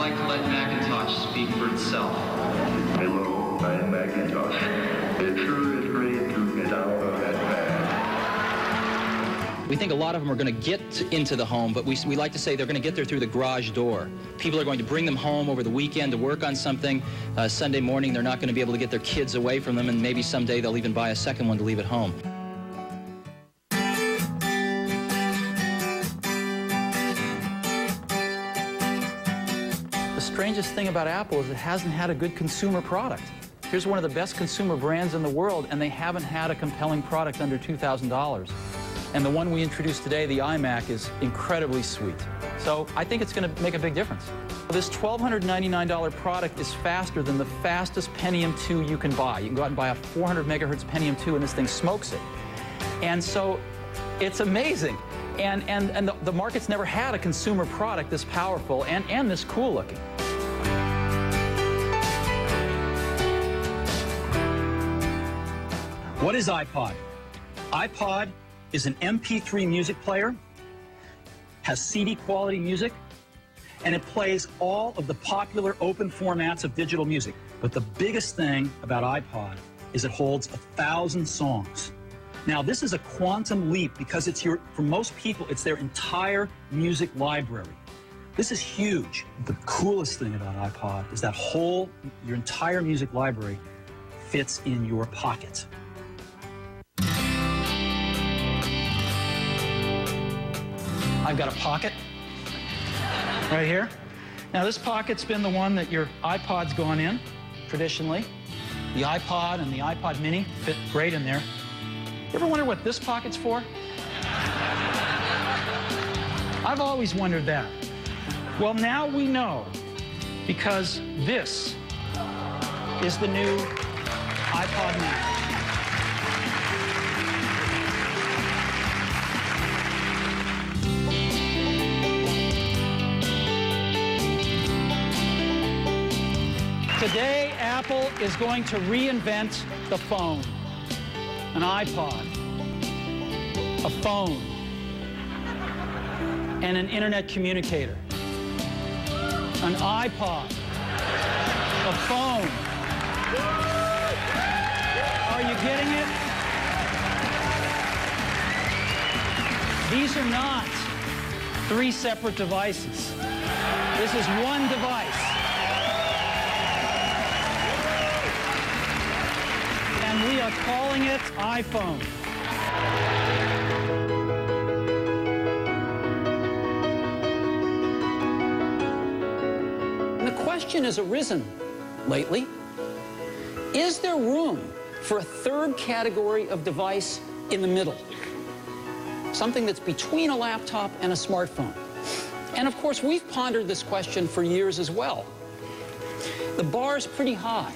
like to let Macintosh speak for itself. Hello, I'm Macintosh. It sure is great to get out of that bag. We think a lot of them are going to get into the home, but we like to say they're going to get there through the garage door. People are going to bring them home over the weekend to work on something. Sunday morning, they're not going to be able to get their kids away from them, and maybe someday they'll even buy a second one to leave at home. The strangest thing about Apple is it hasn't had a good consumer product. Here's one of the best consumer brands in the world, and they haven't had a compelling product under $2,000. And the one we introduced today, the iMac, is incredibly sweet. So I think it's going to make a big difference. This $1,299 product is faster than the fastest Pentium 2 you can buy. You can go out and buy a 400 megahertz Pentium 2, and this thing smokes it. And so it's amazing. And the market's never had a consumer product this powerful and this cool looking. What is iPod? iPod is an MP3 music player, has CD quality music, and it plays all of the popular open formats of digital music. But the biggest thing about iPod is it holds 1,000 songs. Now, this is a quantum leap because for most people, it's their entire music library. This is huge. The coolest thing about iPod is that your entire music library fits in your pocket. I've got a pocket right here. Now, this pocket's been the one that your iPod's gone in, traditionally. The iPod and the iPod Mini fit great in there. You ever wonder what this pocket's for? I've always wondered that. Well, now we know, because this is the new iPod Mini. Today, Apple is going to reinvent the phone. An iPod, a phone, and an internet communicator. An iPod, a phone. Are you getting it? These are not 3 separate devices. This is one device. And we are calling it iPhone. And the question has arisen lately, is there room for a third category of device in the middle? Something that's between a laptop and a smartphone. And of course, we've pondered this question for years as well. The bar is pretty high.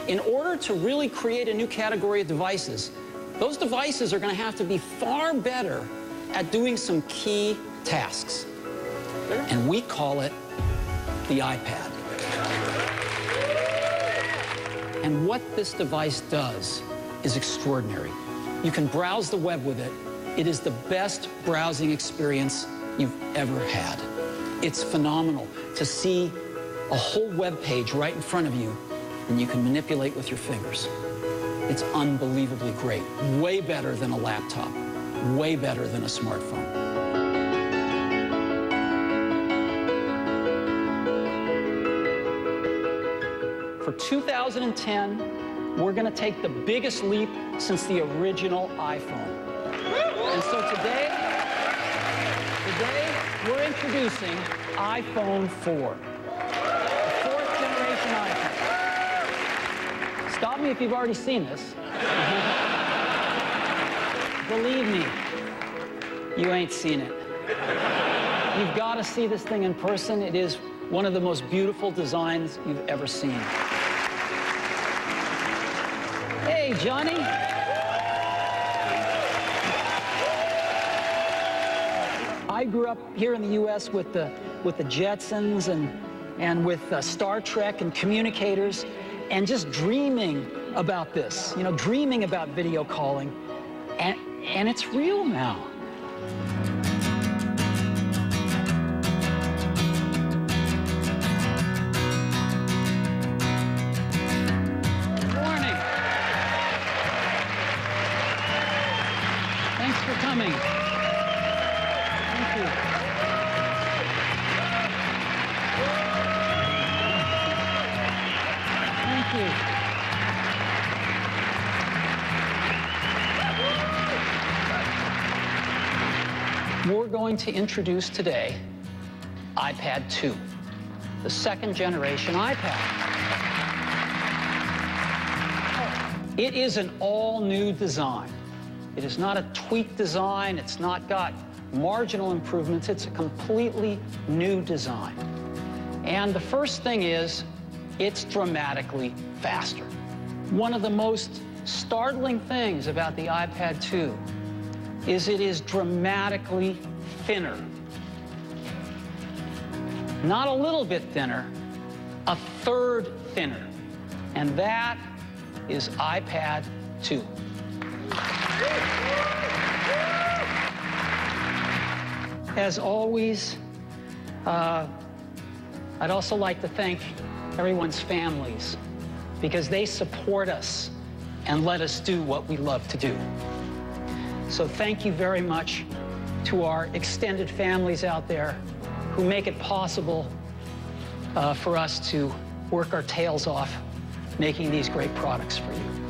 In order to really create a new category of devices, those devices are going to have to be far better at doing some key tasks. And we call it the iPad. And what this device does is extraordinary. You can browse the web with it. It is the best browsing experience you've ever had. It's phenomenal to see a whole web page right in front of you, and you can manipulate with your fingers. It's unbelievably great. Way better than a laptop. Way better than a smartphone. For 2010, we're going to take the biggest leap since the original iPhone. And so today we're introducing iPhone 4, the 4th generation iPhone. Stop me if you've already seen this. Believe me, you ain't seen it. You've got to see this thing in person. It is one of the most beautiful designs you've ever seen. Hey, Johnny. I grew up here in the U.S. with the Jetsons and with Star Trek and communicators, and just dreaming about this, you know, dreaming about video calling, and it's real now. We're going to introduce today iPad 2, the second generation iPad. It is an all-new design. It is not a tweaked design. It's not got marginal improvements. It's a completely new design. And the first thing is, it's dramatically faster. One of the most startling things about the iPad 2 is it is dramatically thinner. Not a little bit thinner, a third thinner. And that is iPad 2. As always, I'd also like to thank everyone's families because they support us and let us do what we love to do. So thank you very much to our extended families out there who make it possible for us to work our tails off making these great products for you.